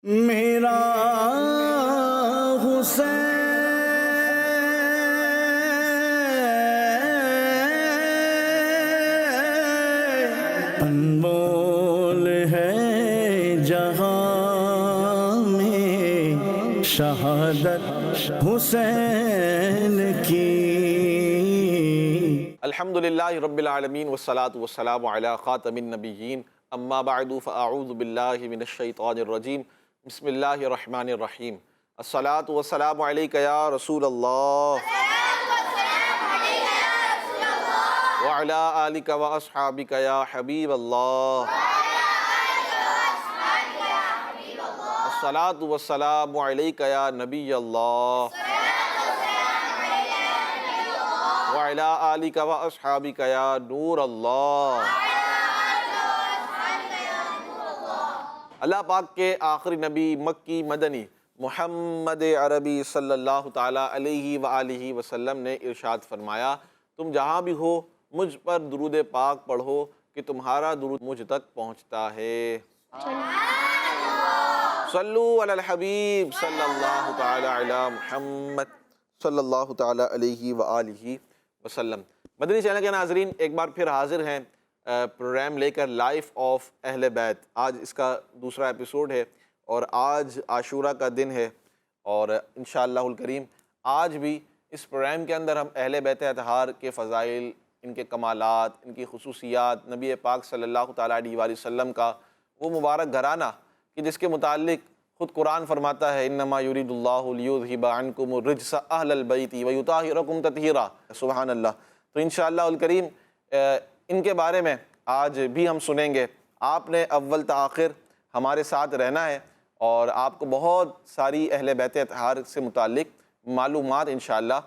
میرا حسین انمول ہے جہاں میں شہادت حسین کی۔ الحمدللہ رب العالمین والصلاة والسلام علی خاتم النبیین، اما بعد فاعوذ باللہ من الشیطان الرجیم، بسم اللہ الرحمن الرحیم۔ الصلاة والسلام علیک یا رسول اللہ وعلی آلک و اصحابک یا حبیب اللہ۔ الصلاة والسلام علیک یا نبی اللہ وعلی آلک و اصحابک یا نور اللہ۔ اللہ پاک کے آخری نبی مکی مدنی محمد عربی صلی اللہ تعالیٰ علیہ وآلہ وسلم نے ارشاد فرمایا، تم جہاں بھی ہو مجھ پر درود پاک پڑھو کہ تمہارا درود مجھ تک پہنچتا ہے۔ صلو علی الحبیب صلی اللہ تعالیٰ علی محمد صلی اللہ تعالیٰ علیہ وآلہ وسلم۔ مدنی چینل کے ناظرین، ایک بار پھر حاضر ہیں پروگرام لے کر، لائف آف اہل بیت۔ آج اس کا دوسرا ایپیسوڈ ہے اور آج عاشورہ کا دن ہے، اور انشاءاللہ الکریم آج بھی اس پروگرام کے اندر ہم اہل بیت اطہار کے فضائل، ان کے کمالات، ان کی خصوصیات، نبی پاک صلی اللہ تعالیٰ علیہ وآلہ وسلم کا وہ مبارک گھرانہ کہ جس کے متعلق خود قرآن فرماتا ہے انما یرید اللہ لیذھب عنکم الرجس اہل البیت ویطہرکم تطہیرا۔ سبحان اللہ۔ تو انشاءاللہ الکریم ان کے بارے میں آج بھی ہم سنیں گے۔ آپ نے اول تا آخر ہمارے ساتھ رہنا ہے اور آپ کو بہت ساری اہل بیت اطہار سے متعلق معلومات انشاءاللہ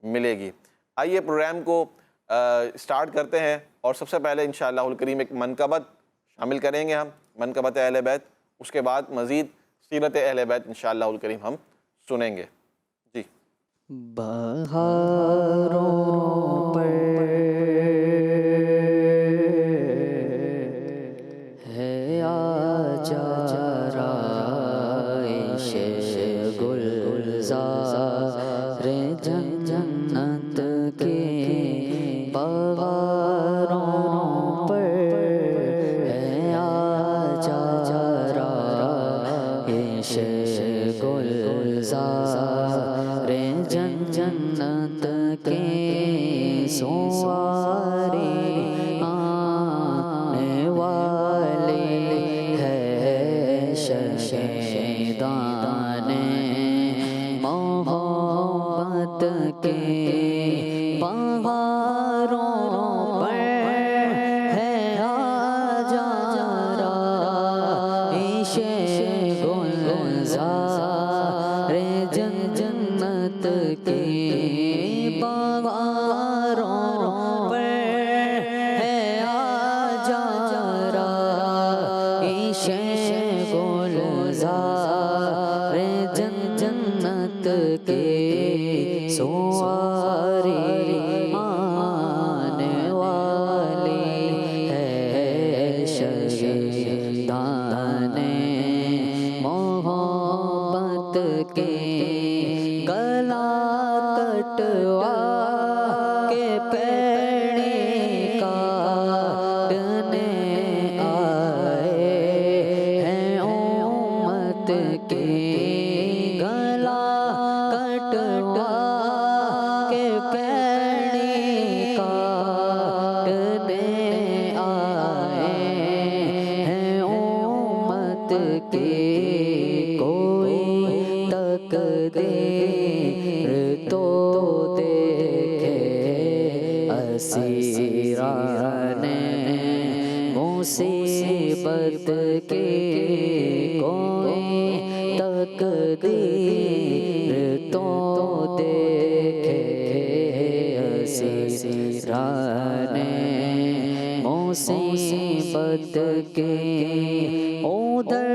ملے گی۔ آئیے پروگرام کو سٹارٹ کرتے ہیں، اور سب سے پہلے انشاءاللہ الکریم ایک منقبت شامل کریں گے ہم، منقبت اہل بیت۔ اس کے بعد مزید سیرت اہل بیت انشاءاللہ الکریم ہم سنیں گے۔ جی۔ بہاروں پر ہے آجا رائش گلزار جنت کے، بہاروں پر ہے آجا رائش گلزار جنت کے، سوارے آنے والے ہے شہیدان محبت کے، بہاروں پر ہے آجا رائش گلزار جنت کے، بہاروں پر ہے آجا رائش گلزار جنت کے، سوارے آنے والے ہے شہیدان محبت کے، گلا کٹوا کے پیڑے کاٹنے آئے ہیں امت کے، گلا کٹوا کے پیڑے کاٹنے آئے ہیں امت کے، کوئی تقدیر تو دیکھے اسیران مصیبت کے، کوئی تقدیر تو دیکھے اسیران مصیبت کے، ادھر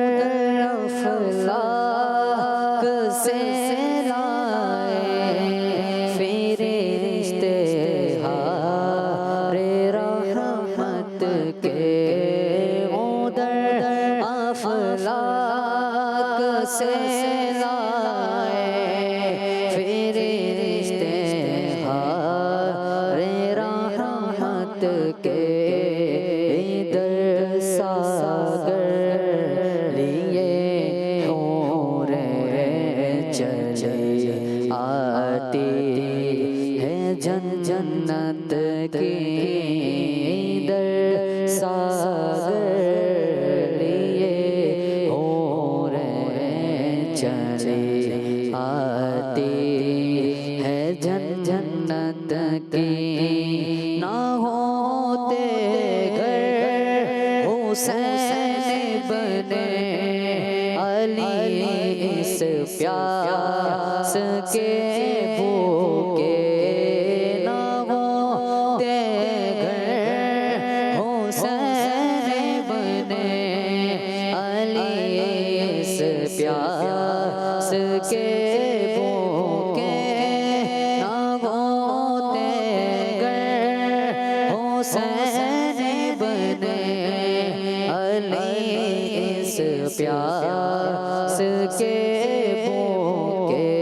افلاک سے لائے فرشتے ہارے رحمت کے، ادھر افلاک سے لائے فرشتے ہارے رحمت کے در ساگر لیے حور چلے آتی ہے جنت کی در ساگر لیے حور چلے آتی ہے جنت کی نہ ہوتے گھر حسین بنے علی اس پیاس کے بھوکے نہ ہوتے گھر حسین بنے علی اس پیاس کے بھوکے نہ ہوتے گھر حسین بنے علی اس پیاس کے بھوکے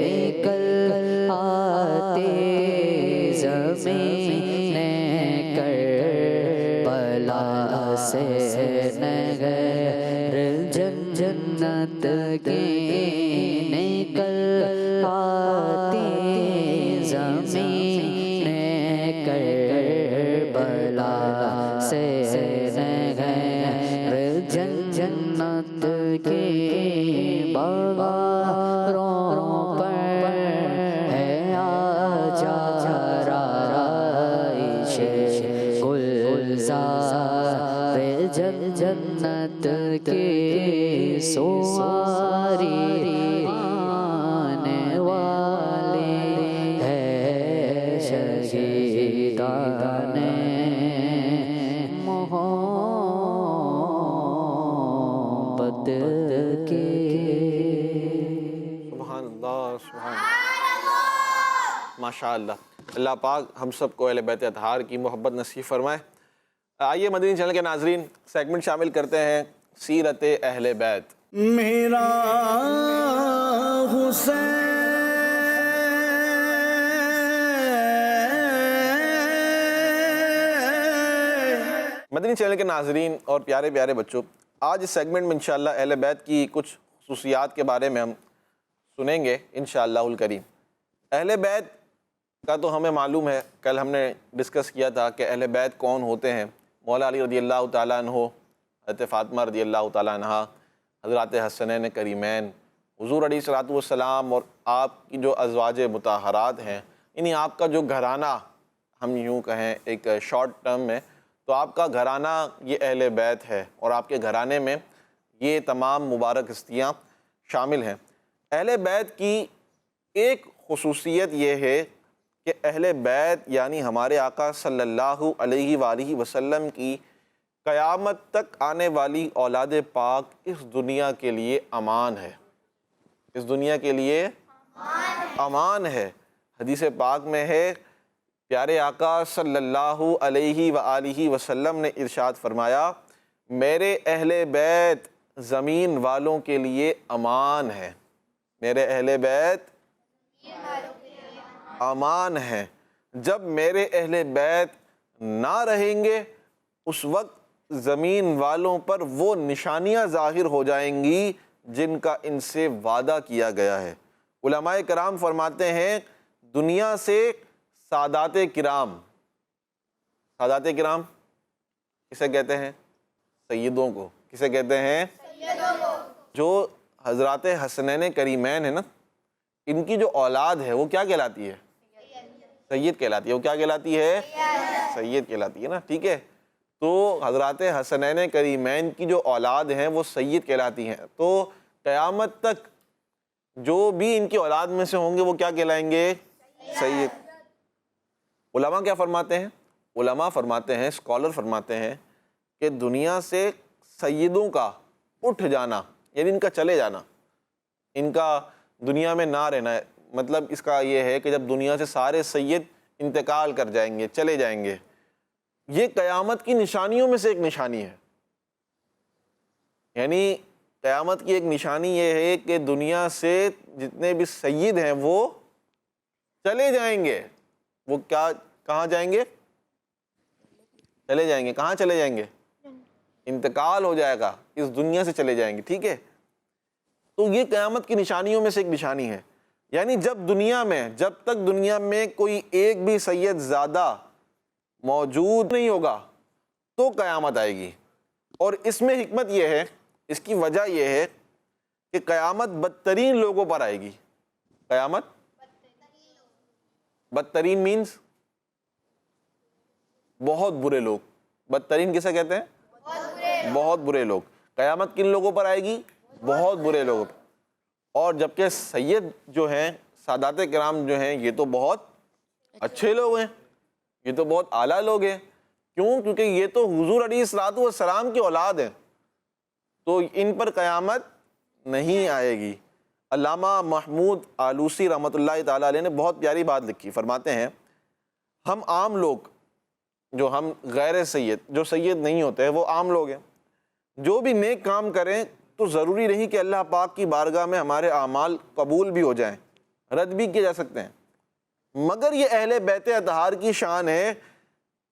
نکل آتے زمین کربلا سے نگر جنت کی نکل آتی زمین کربلا سے نگر جنت کی بغاروں پر ہے آج آرائش گلزار جنت کی سواری آنے والی ہے شہیدان محبت کی۔ سبحان اللہ، سبحان اللہ، ماشاء اللہ۔ اللہ پاک ہم سب کو اہل بیت اطہار کی محبت نصیب فرمائے۔ آئیے مدنی چینل کے ناظرین سیگمنٹ شامل کرتے ہیں سیرت اہل بیت۔ میرا حسین مدنی چینل کے ناظرین اور پیارے پیارے بچوں، آج اس سیگمنٹ میں انشاءاللہ اہل بیت کی کچھ خصوصیات کے بارے میں ہم سنیں گے انشاءاللہ الکریم۔ اہل بیت کا تو ہمیں معلوم ہے، کل ہم نے ڈسکس کیا تھا کہ اہل بیت کون ہوتے ہیں۔ مولا علی رضی اللہ تعالیٰ عنہ، حضرت فاطمہ رضی اللہ تعالیٰ عنہ، حضرات حسنین کریمین، حضور علیہ الصلوۃ والسلام اور آپ کی جو ازواج مطہرات ہیں، یعنی آپ کا جو گھرانہ، ہم یوں کہیں ایک شارٹ ٹرم میں، تو آپ کا گھرانہ یہ اہل بیت ہے، اور آپ کے گھرانے میں یہ تمام مبارک ہستیاں شامل ہیں۔ اہل بیت کی ایک خصوصیت یہ ہے کہ اہل بیت یعنی ہمارے آقا صلی اللہ علیہ وآلہ وسلم کی قیامت تک آنے والی اولاد پاک اس دنیا کے لیے امان ہے، اس دنیا کے لیے امان ہے۔ حدیث پاک میں ہے، پیارے آقا صلی اللہ علیہ وآلہ وسلم نے ارشاد فرمایا، میرے اہل بیت زمین والوں کے لیے امان ہے، میرے اہل بیت امان ہیں۔ جب میرے اہل بیت نہ رہیں گے اس وقت زمین والوں پر وہ نشانیاں ظاہر ہو جائیں گی جن کا ان سے وعدہ کیا گیا ہے۔ علماء کرام فرماتے ہیں دنیا سے سادات کرام، سادات کرام کسے کہتے ہیں؟ سیدوں کو۔ کسے کہتے ہیں؟ جو حضرات حسنین کریمین ہیں نا، ان کی جو اولاد ہے وہ کیا کہلاتی ہے؟ سید کہلاتی ہے۔ وہ کیا کہلاتی ہے؟ سید کہلاتی ہے نا، ٹھیک ہے۔ تو حضرات حسنین کریمین کی جو اولاد ہیں وہ سید کہلاتی ہیں۔ تو قیامت تک جو بھی ان کی اولاد میں سے ہوں گے وہ کیا کہلائیں گے؟ سید۔ علماء کیا فرماتے ہیں؟ علماء فرماتے ہیں، اسکالر فرماتے ہیں کہ دنیا سے سیدوں کا اٹھ جانا، یعنی ان کا چلے جانا، ان کا دنیا میں نہ رہنا ہے، مطلب اس کا یہ ہے کہ جب دنیا سے سارے سید انتقال کر جائیں گے، چلے جائیں گے، یہ قیامت کی نشانیوں میں سے ایک نشانی ہے۔ یعنی قیامت کی ایک نشانی یہ ہے کہ دنیا سے جتنے بھی سید ہیں وہ چلے جائیں گے. وہ کہاں جائیں گے؟ چلے جائیں گے. کہاں چلے جائیں گے؟ انتقال ہو جائے گا, اس دنیا سے چلے جائیں گے. ٹھیک ہے, تو یہ قیامت کی نشانیوں میں سے ایک نشانی ہے. یعنی جب تک دنیا میں کوئی ایک بھی سید زیادہ موجود نہیں ہوگا تو قیامت آئے گی. اور اس میں حکمت یہ ہے, اس کی وجہ یہ ہے کہ قیامت بدترین لوگوں پر آئے گی. قیامت بدترین مینز بہت برے لوگ. بدترین کسے کہتے ہیں؟ بہت برے لوگ. قیامت کن لوگوں پر آئے گی؟ بہت برے لوگوں پر. اور جبکہ سید جو ہیں, سادات کرام جو ہیں, یہ تو بہت اچھے لوگ ہیں, یہ تو بہت اعلیٰ لوگ ہیں. کیوں؟ کیونکہ یہ تو حضور علیہ الصلوۃ والسلام کی اولاد ہیں, تو ان پر قیامت نہیں آئے گی. علامہ محمود آلوسی رحمۃ اللہ تعالیٰ علیہ نے بہت پیاری بات لکھی. فرماتے ہیں ہم عام لوگ, جو ہم غیر سید, جو سید نہیں ہوتے ہیں, وہ عام لوگ ہیں, جو بھی نیک کام کریں تو ضروری نہیں کہ اللہ پاک کی بارگاہ میں ہمارے اعمال قبول بھی ہو جائیں, رد بھی کیے جا سکتے ہیں. مگر یہ اہل بیت اطہار کی شان ہے,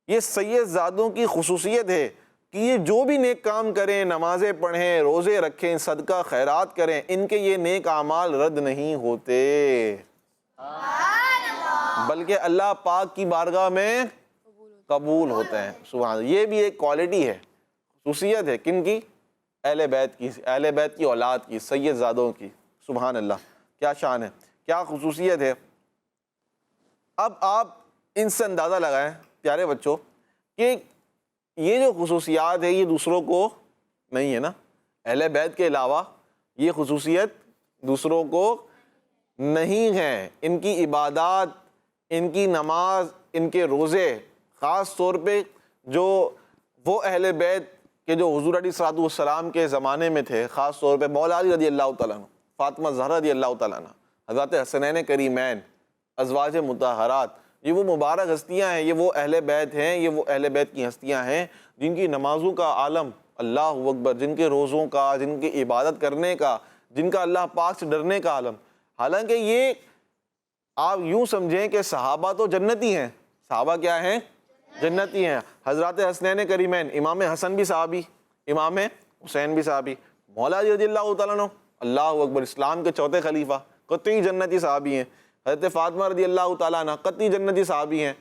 یہ سید زادوں کی خصوصیت ہے کہ یہ جو بھی نیک کام کریں, نمازیں پڑھیں, روزے رکھیں, صدقہ خیرات کریں, ان کے یہ نیک اعمال رد نہیں ہوتے, بلکہ اللہ پاک کی بارگاہ میں قبول ہوتے ہیں. سبحان اللہ. یہ بھی ایک کوالٹی ہے, خصوصیت ہے. کن کی؟ اہل بیت کی, اہل بیت کی اولاد کی, سید زادوں کی. سبحان اللہ, کیا شان ہے, کیا خصوصیت ہے. اب آپ ان سے اندازہ لگائیں پیارے بچوں کہ یہ جو خصوصیات ہے یہ دوسروں کو نہیں ہے نا. اہل بیت کے علاوہ یہ خصوصیت دوسروں کو نہیں ہے. ان کی عبادات, ان کی نماز, ان کے روزے, خاص طور پہ جو وہ اہل بیت کہ جو حضور علیہ الصلوۃ والسلام کے زمانے میں تھے, خاص طور پہ مولا علی رضی اللہ تعالیٰ عنہ, فاطمہ زہرا رضی اللہ تعالیٰ عنہ, حضرت حسنین کریمین, ازواج مطہرات, یہ وہ مبارک ہستیاں ہیں, یہ وہ اہل بیت ہیں, یہ وہ اہل بیت کی ہستیاں ہیں جن کی نمازوں کا عالم اللہ اکبر, جن کے روزوں کا, جن کی عبادت کرنے کا, جن کا اللہ پاک سے ڈرنے کا عالم. حالانکہ یہ آپ یوں سمجھیں کہ صحابہ تو جنتی ہیں. صحابہ کیا ہیں؟ جنتی ہیں. حضرات حسنین کریمین, امام حسن بھی صحابی, امام حسین بھی صحابی, مولا علی رضی اللہ تعالیٰ عنہ, اللہ اکبر, اسلام کے چوتھے خلیفہ, قطعی جنتی صحابی ہیں. حضرت فاطمہ رضی اللہ تعالیٰ عنہ قطعی جنتی صحابی ہیں.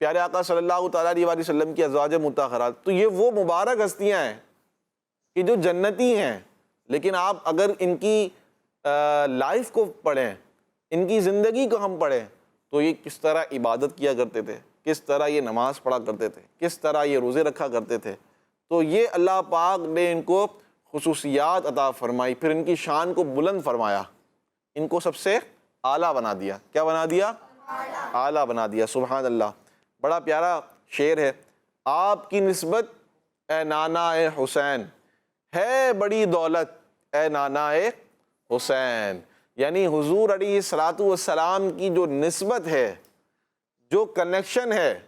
پیارے آقا صلی اللہ تعالیٰ علیہ وسلم کی ازواج مطہرات. تو یہ وہ مبارک ہستیاں ہیں کہ جو جنتی ہیں. لیکن آپ اگر ان کی لائف کو پڑھیں, ان کی زندگی کو ہم پڑھیں, تو یہ کس طرح عبادت کیا کرتے تھے, کس طرح یہ نماز پڑھا کرتے تھے, کس طرح یہ روزے رکھا کرتے تھے. تو یہ اللہ پاک نے ان کو خصوصیات عطا فرمائی, پھر ان کی شان کو بلند فرمایا, ان کو سب سے اعلیٰ بنا دیا. کیا بنا دیا؟ اعلیٰ بنا دیا. سبحان اللہ. بڑا پیارا شعر ہے. آپ کی نسبت اے نانا اے حسین, ہے بڑی دولت اے نانا اے حسین. یعنی حضور علیہ الصلوۃ والسلام کی جو نسبت ہے, جو کنیکشن ہے,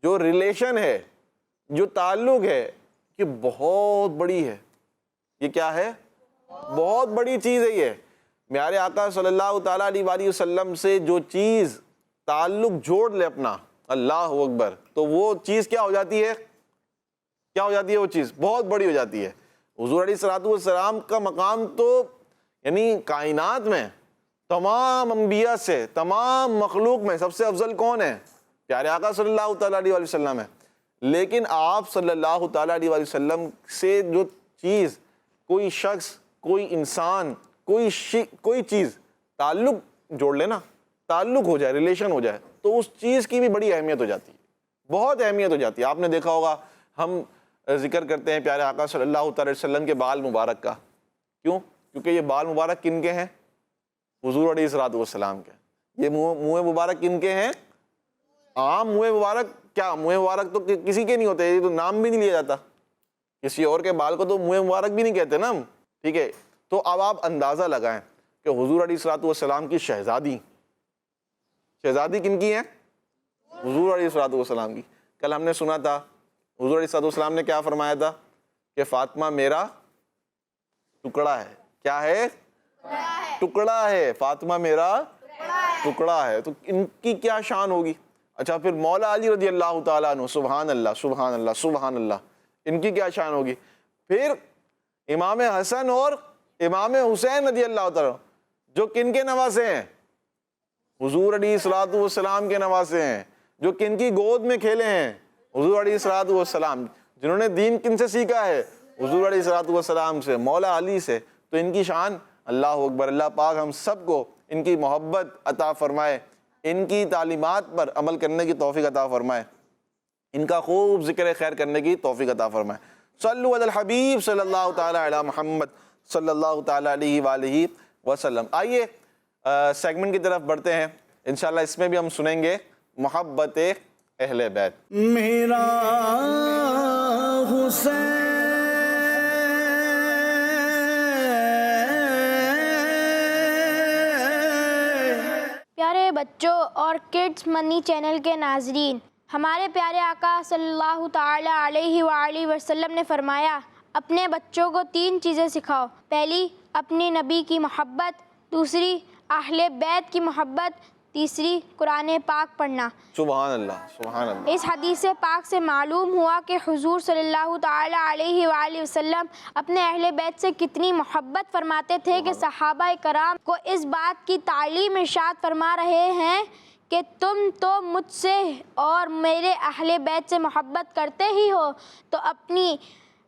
جو ریلیشن ہے, جو تعلق ہے, یہ بہت بڑی ہے. یہ کیا ہے؟ بہت بڑی چیز ہے. یہ میارے آقا صلی اللہ تعالیٰ علیہ وآلہ وسلم سے جو چیز تعلق جوڑ لے اپنا, اللہ اکبر, تو وہ چیز کیا ہو جاتی ہے؟ کیا ہو جاتی ہے؟ وہ چیز بہت بڑی ہو جاتی ہے. حضور علیہ الصلوۃ والسلام کا مقام تو یعنی کائنات میں تمام انبیاء سے, تمام مخلوق میں سب سے افضل کون ہے؟ پیارے آقا صلی اللہ تعالیٰ علیہ وسلم ہے. لیکن آپ صلی اللہ تعالیٰ علیہ وسلم سے جو چیز, کوئی شخص, کوئی انسان, کوئی چیز تعلق جوڑ لے نا, تعلق ہو جائے, ریلیشن ہو جائے, تو اس چیز کی بھی بڑی اہمیت ہو جاتی ہے, بہت اہمیت ہو جاتی ہے. آپ نے دیکھا ہوگا ہم ذکر کرتے ہیں پیارے آقا صلی اللہ تعالیٰ علیہ وسلم کے بال مبارک کا. کیوں؟ کیونکہ یہ بال مبارک کن کے ہیں؟ حضور علیہ الصلوۃ والسلام کے. یہ منہ مبارک کن کے ہیں؟ عام منہ مبارک. کیا منہ مبارک تو کسی کے نہیں ہوتے, یہ تو نام بھی نہیں لیا جاتا. کسی اور کے بال کو تو منہ مبارک بھی نہیں کہتے نا ہم. ٹھیک ہے, تو اب آپ اندازہ لگائیں کہ حضور علیہ الصلوۃ والسلام کی شہزادی کن کی ہیں؟ حضور علیہ الصلوۃ والسلام کی. کل ہم نے سنا تھا حضور علیہ الصلوۃ والسلام نے کیا فرمایا تھا کہ فاطمہ میرا ٹکڑا ہے. کیا ہے؟ ٹکڑا ہے. فاطمہ میرا ٹکڑا ہے. تو ان کی کیا شان ہوگی. اچھا پھر مولا علی رضی اللہ تعالیٰ عنہ, سبحان اللہ سبحان اللہ سبحان اللہ, ان کی کیا شان ہوگی. پھر امام حسن اور امام حسین رضی اللہ تعالیٰ جو کن کے نواسے ہیں؟ حضور علیہ الصلوۃ والسلام کے نواسے ہیں. جو کن کی گود میں کھیلے ہیں؟ حضور علیہ الصلوۃ والسلام. جنہوں نے دین کن سے سیکھا ہے؟ حضور علیہ الصلوۃ والسلام سے, مولا علی سے. تو ان کی شان, اللہ اکبر. اللہ پاک ہم سب کو ان کی محبت عطا فرمائے, ان کی تعلیمات پر عمل کرنے کی توفیق عطا فرمائے, ان کا خوب ذکر خیر کرنے کی توفیق عطا فرمائے. صلو علی الحبیب صلی اللہ تعالی علی محمد صلی اللہ تعالی علیہ وآلہ وسلم. آئیے سیگمنٹ کی طرف بڑھتے ہیں. انشاءاللہ اس میں بھی ہم سنیں گے محبت اہل بیت. میرا حسین پیارے بچوں اور کڈز منی چینل کے ناظرین، ہمارے پیارے آقا صلی اللہ تعالی علیہ وآلہ وسلم نے فرمایا اپنے بچوں کو 3 چیزیں سکھاؤ. پہلی اپنی نبی کی محبت، دوسری اہل بیت کی محبت، تیسری قرآن پاک پڑھنا. سبحان اللہ سبحان اللہ. اس حدیث پاک سے معلوم ہوا کہ حضور صلی اللہ تعالی علیہ وآلہ وسلم اپنے اہل بیت سے کتنی محبت فرماتے تھے کہ صحابہ کرام کو اس بات کی تعلیم ارشاد فرما رہے ہیں کہ تم تو مجھ سے اور میرے اہل بیت سے محبت کرتے ہی ہو، تو اپنی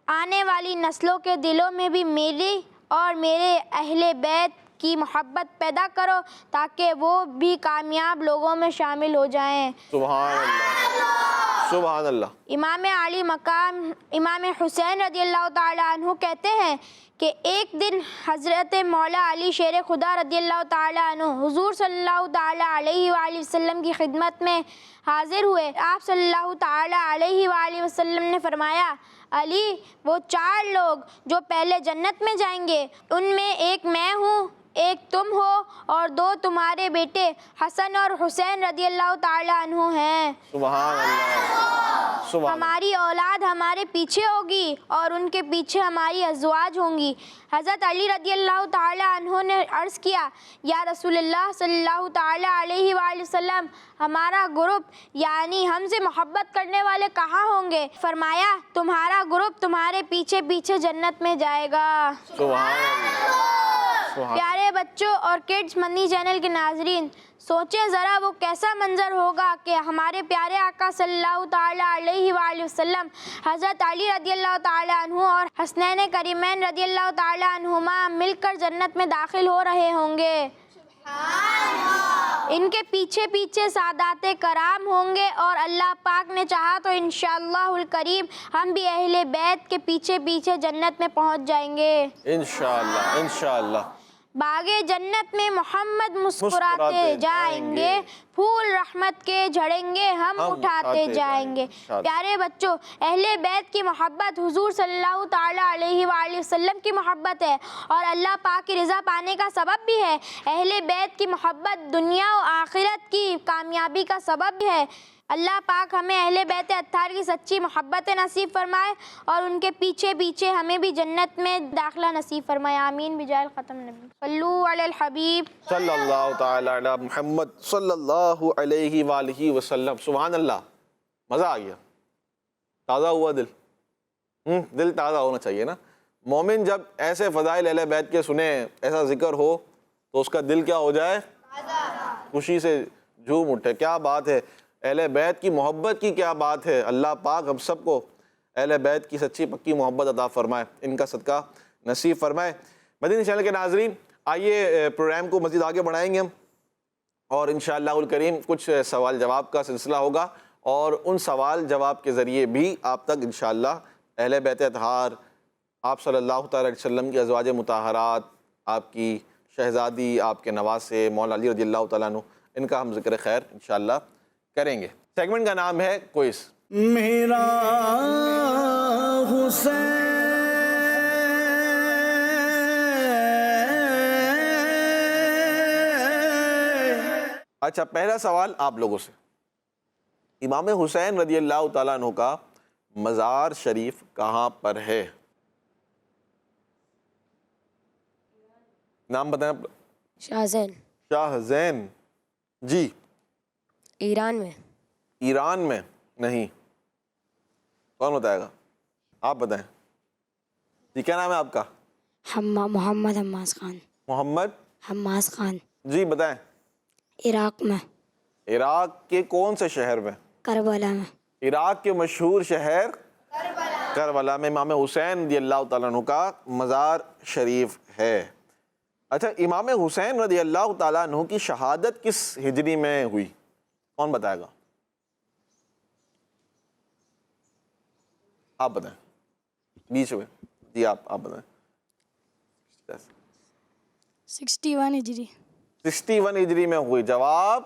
آنے والی نسلوں کے دلوں میں بھی میری اور میرے اہل بیت کی محبت پیدا کرو تاکہ وہ بھی کامیاب لوگوں میں شامل ہو جائیں. سبحان اللہ سبحان اللہ. امام علی مقام امام حسین رضی اللہ تعالی عنہ کہتے ہیں کہ ایک دن حضرت مولا علی شیر خدا رضی اللہ تعالی عنہ حضور صلی اللہ تعالی علیہ وآلہ وسلم کی خدمت میں حاضر ہوئے. آپ صلی اللہ تعالی علیہ وآلہ وسلم نے فرمایا علی وہ 4 لوگ جو پہلے جنت میں جائیں گے ان میں ایک میں ہوں، ایک تم ہو اور 2 تمہارے بیٹے حسن اور حسین رضی اللہ تعالی عنہ ہیں. سبحان اللہ سبحان. ہماری اولاد ہمارے پیچھے ہوگی اور ان کے پیچھے ہماری ازواج ہوں گی. حضرت علی رضی اللہ تعالی عنہ نے عرض کیا یا رسول اللہ صلی اللہ تعالی علیہ وآلہ وسلم ہمارا گروپ یعنی ہم سے محبت کرنے والے کہاں ہوں گے؟ فرمایا تمہارا گروپ تمہارے پیچھے پیچھے جنت میں جائے گا. سبحان اللہ. پیارے بچوں اور کڈز منی چینل کے ناظرین، سوچیں ذرا وہ کیسا منظر ہوگا کہ ہمارے پیارے آقا صلی اللہ تعالی علیہ وآلہ وسلم حضرت علی رضی اللہ تعالی عنہ اور حسنین کریمین رضی اللہ تعالی عنہما مل کر جنت میں داخل ہو رہے ہوں گے. ان کے پیچھے پیچھے سادات کرام ہوں گے اور اللہ پاک نے چاہا تو انشاءاللہ الکریم ہم بھی اہل بیت کے پیچھے پیچھے جنت میں پہنچ جائیں گے انشاءاللہ انشاءاللہ. باغے جنت میں محمد مسکراتے جائیں گے، پھول رحمت کے جھڑیں گے ہم اٹھاتے جائیں گے. پیارے بچوں، اہل بیت کی محبت حضور صلی اللہ تعالی علیہ وآلہ وسلم کی محبت ہے اور اللہ پاک کی رضا پانے کا سبب بھی ہے. اہل بیت کی محبت دنیا و آخرت کی کامیابی کا سبب بھی ہے. اللہ پاک ہمیں اہل بیت اطہار کی سچی محبت نصیب فرمائے اور ان کے پیچھے پیچھے ہمیں بھی جنت میں داخلہ نصیب فرمائے. آمین بجاہ الختم نبی. صلو علی الحبیب صلی اللہ تعالی علی محمد صلی اللہ علیہ وآلہ وسلم. سبحان اللہ. مزہ آ گیا, تازہ ہوا دل. دل تازہ ہونا چاہیے نا. مومن جب ایسے فضائل اہل بیت کے سنے, ایسا ذکر ہو تو اس کا دل کیا ہو جائے؟ خوشی سے جھوم اٹھے. کیا بات ہے, اہل بیت کی محبت کی کیا بات ہے. اللہ پاک ہم سب کو اہل بیت کی سچی پکی محبت عطا فرمائے, ان کا صدقہ نصیب فرمائے. مدنی چینل کے ناظرین, آئیے پروگرام کو مزید آگے بڑھائیں گے ہم, اور انشاءاللہ الکریم کچھ سوال جواب کا سلسلہ ہوگا, اور ان سوال جواب کے ذریعے بھی آپ تک انشاءاللہ اہل بیت اطہار, آپ صلی اللہ تعالی علیہ وسلم کی ازواج مطہرات, آپ کی شہزادی, آپ کے نواسے مولا علی رضی اللہ تعالیٰ عنہ, ان کا ہم ذکر خیر انشاءاللہ کریں گے. سیگمنٹ کا نام ہے کوئز. میرا حسین اچھا, پہلا سوال آپ لوگوں سے. امام حسین رضی اللہ تعالیٰ عنہ کا مزار شریف کہاں پر ہے؟ نام بتائیں. شاہزین. شاہ زین. جی. ایران میں. ایران میں نہیں. کون بتائے گا؟ آپ بتائیں. جی کیا نام ہے آپ کا؟ محمد حماس خان. محمد حماس خان. جی بتائیں. عراق میں. عراق کے کون سے شہر میں؟ کربلا میں. عراق کے مشہور شہر کربلا میں امام حسین رضی اللہ تعالیٰ عنہ کا مزار شریف ہے. اچھا امام حسین رضی اللہ تعالیٰ عنہ کی شہادت کس ہجری میں ہوئی؟ کون بتائے گا؟ آپ بتائیں. بیچ میں. جی آپ بتائیں. 61 ہجری. 61 ہجری میں ہوئی. جواب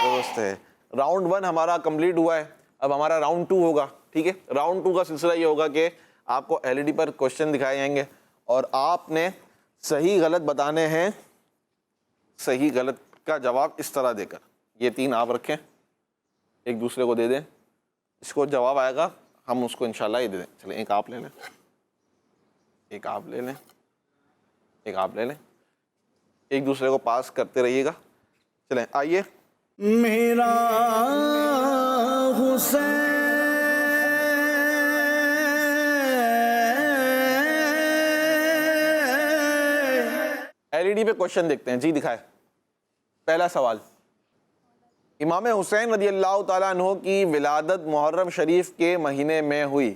درست ہے. راؤنڈ 1 ہمارا کمپلیٹ ہوا ہے. اب ہمارا راؤنڈ 2 ہوگا. ٹھیک ہے. راؤنڈ 2 کا سلسلہ یہ ہوگا کہ آپ کو ایل ای ڈی پر کوشچن دکھائے جائیں گے اور آپ نے صحیح غلط بتانے ہیں. صحیح غلط کا جواب اس طرح دے کر. یہ 3 آپ رکھیں, ایک دوسرے کو دے دیں. اس کو جواب آئے گا ہم اس کو انشاءاللہ یہ دے دیں. چلیں ایک آپ لے لیں, ایک آپ لے لیں, ایک آپ لے لیں. ایک دوسرے کو پاس کرتے رہیے گا. چلیں آئیے. میرا حسین ایل ای ڈی پہ کوشچن دیکھتے ہیں. جی دکھائے. پہلا سوال, امام حسین رضی اللہ تعالیٰ عنہ کی ولادت محرم شریف کے مہینے میں ہوئی.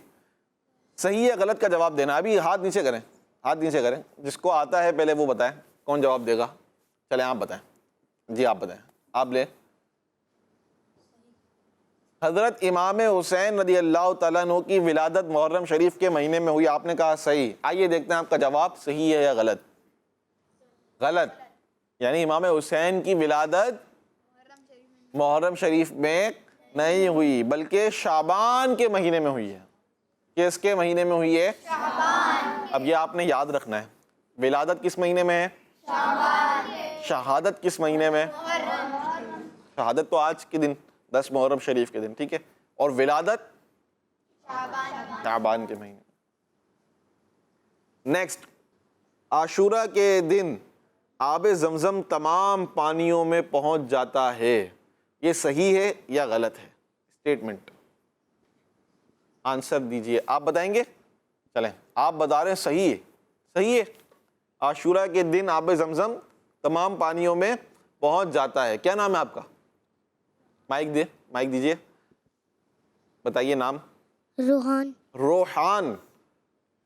صحیح یا غلط کا جواب دینا. ابھی ہاتھ نیچے کریں, ہاتھ نیچے کریں. جس کو آتا ہے پہلے وہ بتائیں کون جواب دے گا. چلیں آپ بتائیں. جی آپ بتائیں. آپ لیں. حضرت امام حسین رضی اللہ تعالیٰ عنہ کی ولادت محرم شریف کے مہینے میں ہوئی. آپ نے کہا صحیح. آئیے دیکھتے ہیں آپ کا جواب صحیح ہے یا غلط. غلط. یعنی امام حسین کی ولادت محرم شریف میں نہیں ہوئی بلکہ شعبان کے مہینے میں ہوئی ہے. کس کے مہینے میں ہوئی ہے؟ شعبان. اب یہ آپ نے یاد رکھنا ہے. ولادت کس مہینے میں ہے؟ شعبان. شہادت کس مہینے میں؟ شہادت تو آج کے دن 10 محرم شریف کے دن. ٹھیک ہے. اور ولادت شعبان کے مہینے. نیکسٹ, عاشورہ کے دن آب زمزم تمام پانیوں میں پہنچ جاتا ہے. یہ صحیح ہے یا غلط ہے؟ اسٹیٹمنٹ آنسر دیجئے. آپ بتائیں گے. چلیں آپ بتا رہے ہیں صحیح ہے. صحیح ہے. عاشورہ کے دن آب زمزم تمام پانیوں میں پہنچ جاتا ہے. کیا نام ہے آپ کا؟ مائک دے, مائک دیجئے. بتائیے نام. روحان. روحان.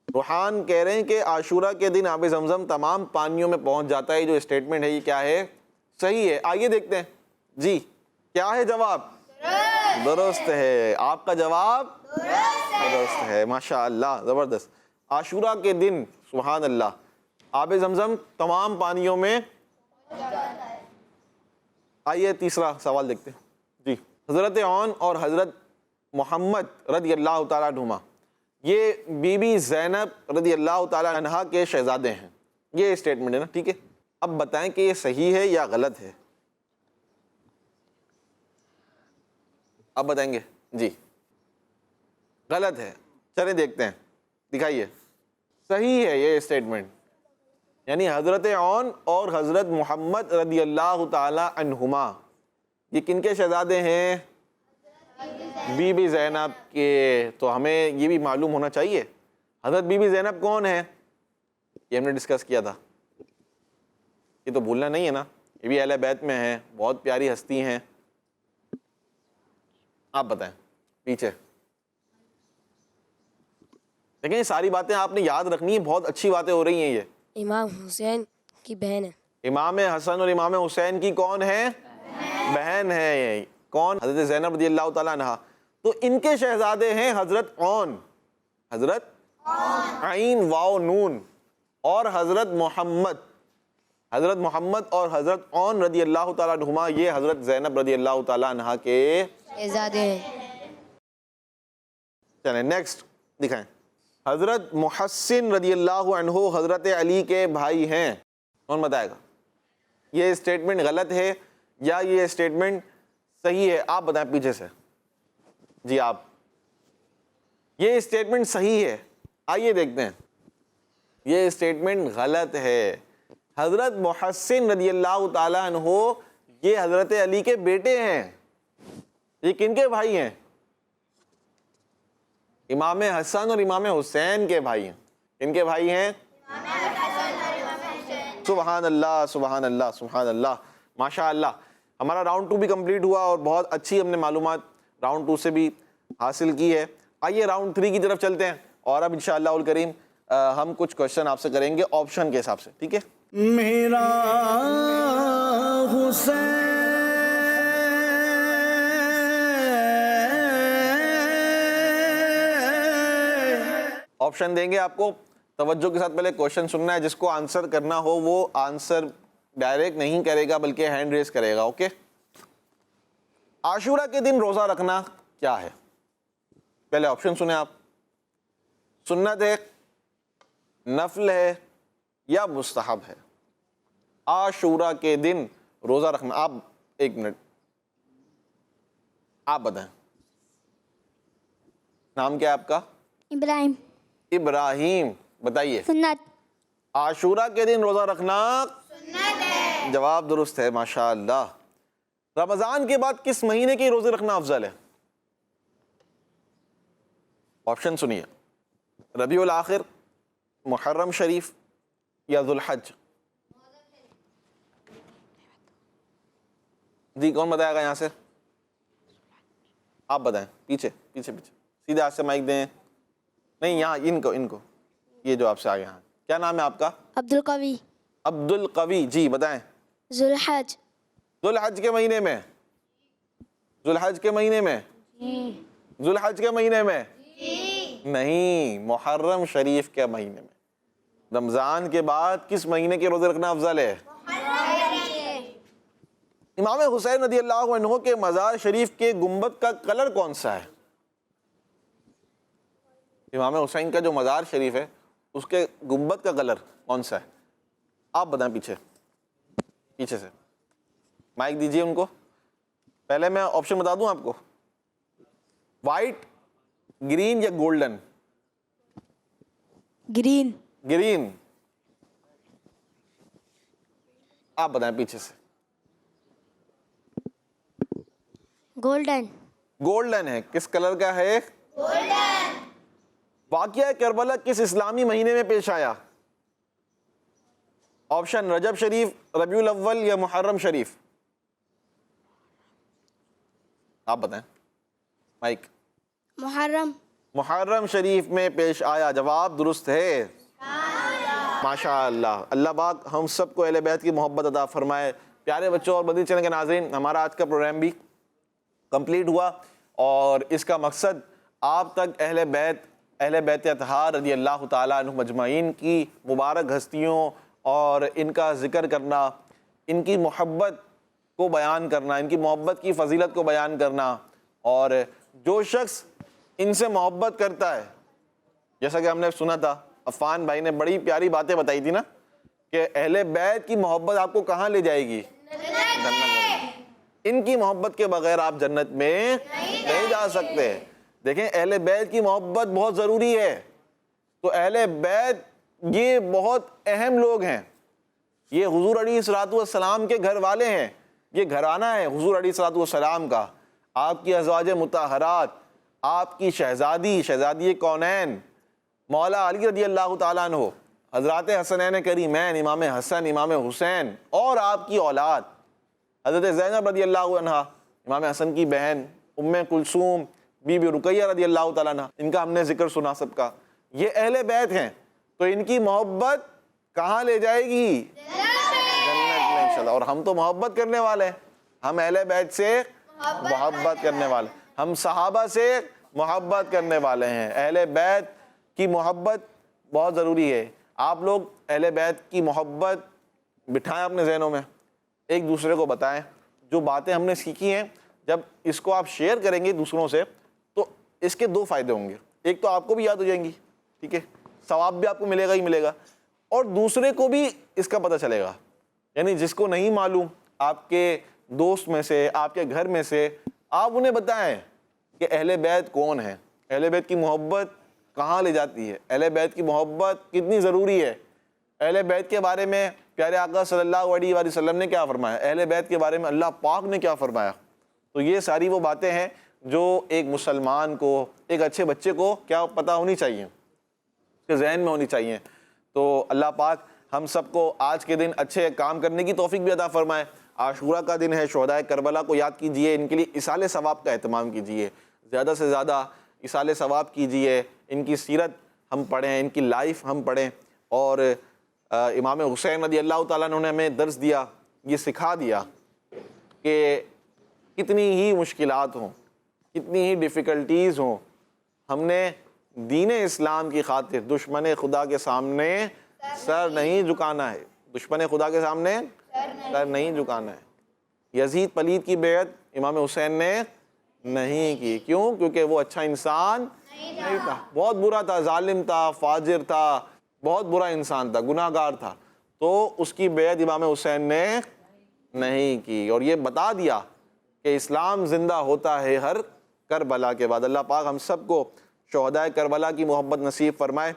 روحان کہہ رہے ہیں کہ عاشورہ کے دن آب زمزم تمام پانیوں میں پہنچ جاتا ہے. جو اسٹیٹمنٹ ہے یہ کیا ہے؟ صحیح ہے. آئیے دیکھتے ہیں. جی کیا ہے جواب؟ درست ہے. آپ کا جواب درست ہے. ماشاء اللہ زبردست. عاشورہ کے دن سبحان اللہ آب زمزم تمام پانیوں میں. آئیے تیسرا سوال دیکھتے ہیں. جی حضرت عون اور حضرت محمد رضی اللہ تعالیٰ عنہما یہ بی بی زینب رضی اللہ تعالیٰ عنہا کے شہزادے ہیں. یہ اسٹیٹمنٹ ہے نا. ٹھیک ہے. اب بتائیں کہ یہ صحیح ہے یا غلط ہے. اب بتائیں گے. جی غلط ہے. چلیں دیکھتے ہیں. دکھائیے. صحیح ہے یہ اسٹیٹمنٹ. یعنی حضرت عون اور حضرت محمد رضی اللہ تعالی عنہما یہ کن کے شہزادے ہیں؟ بی بی زینب کے. تو ہمیں یہ بھی معلوم ہونا چاہیے حضرت بی بی زینب کون ہے. یہ ہم نے ڈسکس کیا تھا. یہ تو بھولنا نہیں ہے نا. یہ بھی اہل بیت میں ہیں, بہت پیاری ہستی ہیں. آپ بتائیں پیچھے. لیکن یہ ساری باتیں آپ نے یاد رکھنی ہے. بہت اچھی باتیں ہو رہی ہیں. یہ امام حسین کی بہن ہے. امام حسن اور امام حسین کی کون ہے؟ بہن ہے. کون؟ حضرت زینب رضی اللہ تعالیٰ عنہا. تو ان کے شہزادے ہیں حضرت عون, حضرت عین واو نون, اور حضرت محمد. حضرت محمد اور حضرت عون رضی اللہ تعالیٰ عنہما یہ حضرت زینب رضی اللہ تعالیٰ عنہا کے شہزادے ہیں. چلیں نیکسٹ دکھائیں. حضرت محسن رضی اللہ عنہ حضرت علی کے بھائی ہیں. کون بتائے گا؟ یہ اسٹیٹمنٹ غلط ہے یا یہ اسٹیٹمنٹ صحیح ہے؟ آپ بتائیں پیچھے سے. جی آپ. یہ اسٹیٹمنٹ صحیح ہے. آئیے دیکھتے ہیں. یہ اسٹیٹمنٹ غلط ہے. حضرت محسن رضی اللہ تعالیٰ عنہ یہ حضرت علی کے بیٹے ہیں. یہ کن کے بھائی ہیں؟ امام حسن اور امام حسین کے بھائی ہیں. کن کے بھائی ہیں؟ سبحان اللہ سبحان اللہ سبحان اللہ، ماشاء اللہ. ہمارا راؤنڈ 2 بھی کمپلیٹ ہوا اور بہت اچھی ہم نے معلومات راؤنڈ 2 سے بھی حاصل کی ہے. آئیے راؤنڈ 3 کی طرف چلتے ہیں اور اب انشاءاللہ الکریم ہم کچھ کوشچن آپ سے کریں گے آپشن کے حساب سے. ٹھیک ہے؟ میرا حسین آپشن دیں گے آپ کو. توجہ کے ساتھ پہلے کوشچن سننا ہے. جس کو آنسر کرنا ہو وہ آنسر ڈائریکٹ نہیں کرے گا بلکہ ہینڈ ریز کرے گا. اوکے؟ عاشورہ کے دن روزہ رکھنا کیا ہے؟ پہلے آپشن سنیں آپ. سنت ہے، نفل ہے یا مستحب ہے؟ عاشورہ کے دن روزہ رکھنا. آپ ایک منٹ آپ بتائیں. نام کیا ہے آپ کا؟ ابراہیم. ابراہیم. بتائیے. سنت. عاشورہ کے دن روزہ رکھنا سنت ہے. جواب درست ہے، ماشاء اللہ. رمضان کے بعد کس مہینے کے روزے رکھنا افضل ہے؟ آپشن سنیے. ربیع الاخر، محرم شریف یا ذوالحج؟ جی کون بتائے گا یہاں سے؟ آپ بتائیں. پیچھے پیچھے پیچھے سیدھے ہاتھ سے مائک دیں. نہیں یہاں ان کو یہ جو آپ سے آگے. ہاں کیا نام ہے آپ کا؟ عبد القوی. عبد القوی. جی بتائیں. ذوالحج. ذوالحج کے مہینے میں؟ ذوالحج کے مہینے میں؟ ذوالحج کے مہینے میں نہیں، محرم شریف کے مہینے میں. رمضان کے بعد کس مہینے کے روزے رکھنا افضل ہے؟ امام حسین رضی اللہ عنہ کے مزار شریف کے گنبد کا کلر کون سا ہے؟ امام حسین کا جو مزار شریف ہے اس کے گنبد کا کلر کون سا ہے؟ آپ بتائیں. پیچھے سے مائک دیجئے ان کو. پہلے میں آپشن بتا دوں آپ کو. وائٹ، گرین یا گولڈن؟ گرین. گرین. آپ بتائیں پیچھے سے. گولڈن. گولڈن ہے. کس کلر کا ہے؟ گولڈن. واقعہ کربلا کس اسلامی مہینے میں پیش آیا؟ آپشن رجب شریف، ربیع الاول یا محرم شریف؟ آپ بتائیں. مائک. محرم. محرم شریف میں پیش آیا. جواب درست ہے. ماشاء اللہ. اللہ پاک ہم سب کو اہل بیت کی محبت عطا فرمائے. پیارے بچوں اور مدنی چینل کے ناظرین، ہمارا آج کا پروگرام بھی کمپلیٹ ہوا اور اس کا مقصد آپ تک اہل بیت اطہار رضی اللہ تعالیٰ عنہ مجمعین کی مبارک ہستیوں اور ان کا ذکر کرنا، ان کی محبت کو بیان کرنا، ان کی محبت کی فضیلت کو بیان کرنا. اور جو شخص ان سے محبت کرتا ہے، جیسا کہ ہم نے سنا تھا عفان بھائی نے بڑی پیاری باتیں بتائی تھی نا کہ اہل بیت کی محبت آپ کو کہاں لے جائے گی؟ ان کی محبت کے بغیر آپ جنت میں نہیں جا سکتے. دیکھیں اہل بیت کی محبت بہت ضروری ہے. تو اہل بیت یہ بہت اہم لوگ ہیں. یہ حضور علیہ الصلوۃ والسلام کے گھر والے ہیں. یہ گھرانہ ہے حضور علیہ الصلوۃ والسلام کا. آپ کی ازواج مطہرات، آپ کی شہزادی کونین مولا علی رضی اللہ تعالیٰ عنہ، حضرات حسنین کریمین امام حسن امام حسین، اور آپ کی اولاد حضرت زینب رضی اللہ عنہ، امام حسن کی بہن ام کلثوم، بی بی رقیہ رضی اللہ تعالیٰ عنہ، ان کا ہم نے ذکر سنا سب کا. یہ اہل بیت ہیں. تو ان کی محبت کہاں لے جائے گی؟ جنت میں انشاءاللہ. اور ہم تو محبت کرنے والے ہیں. ہم اہل بیت سے محبت کرنے والے، ہم صحابہ سے محبت کرنے والے ہیں. اہل بیت کی محبت بہت ضروری ہے. آپ لوگ اہل بیت کی محبت بٹھائیں اپنے ذہنوں میں، ایک دوسرے کو بتائیں. جو باتیں ہم نے سیکھی ہیں جب اس کو آپ شیئر کریں گے دوسروں سے تو اس کے 2 فائدے ہوں گے. ایک تو آپ کو بھی یاد ہو جائیں گی، ٹھیک ہے، ثواب بھی آپ کو ملے گا ہی ملے گا، اور دوسرے کو بھی اس کا پتہ چلے گا. یعنی جس کو نہیں معلوم آپ کے دوست میں سے، آپ کے گھر میں سے، آپ انہیں بتائیں کہ اہل بیت کون ہیں، اہل بیت کی محبت کہاں لے جاتی ہے، اہل بیت کی محبت کتنی ضروری ہے. اہل بیت کے بارے میں پیارے آقا صلی اللہ علیہ وآلہ وسلم نے کیا فرمایا, اہل بیت کے بارے میں اللہ پاک نے کیا فرمایا. تو یہ ساری وہ باتیں ہیں جو ایک مسلمان کو, ایک اچھے بچے کو کیا پتہ ہونی چاہیے, اس کے ذہن میں ہونی چاہیے. تو اللہ پاک ہم سب کو آج کے دن اچھے کام کرنے کی توفیق بھی عطا فرمائے. عاشورہ کا دن ہے, شہدائے کربلا کو یاد کیجئے, ان کے لیے ایصال ثواب کا اہتمام کیجئے, زیادہ سے زیادہ ایصال ثواب کیجئے, ان کی سیرت ہم پڑھیں, ان کی لائف ہم پڑھیں. اور امام حسین رضی اللہ تعالیٰ عنہ نے ہمیں درس دیا, یہ سکھا دیا کہ کتنی ہی مشکلات ہوں, کتنی ہی ڈیفیکلٹیز ہوں, ہم نے دین اسلام کی خاطر دشمن خدا کے سامنے سر نہیں جھکانا ہے, دشمن خدا کے سامنے سر نہیں جھکانا ہے. یزید پلید کی بیعت امام حسین نے نہیں کی. کیوں؟ کیونکہ وہ اچھا انسان نہیں تھا, بہت برا تھا, ظالم تھا, فاجر تھا, بہت برا انسان تھا, گناہ گار تھا. تو اس کی بیعت امام حسین نے نہیں کی, اور یہ بتا دیا کہ اسلام زندہ ہوتا ہے ہر کربلا کے بعد. اللہ پاک ہم سب کو شہدائے کربلا کی محبت نصیب فرمائے,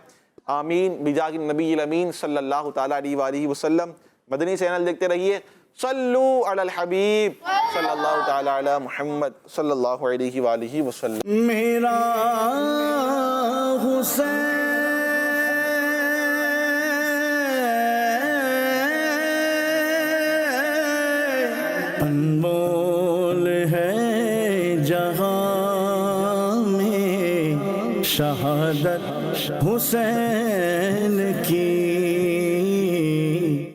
آمین بجاہ النبی الامین صلی اللہ تعالیٰ علیہ وآلہ وسلم. مدنی چینل دیکھتے رہیے. صلو علی الحبیب صلی اللہ تعالیٰ علی محمد صلی اللہ علیہ وآلہ وسلم. میرا حسین انمول ہے جہاں میں شہادت حسین کی.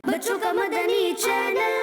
بچوں کا مدنی چینل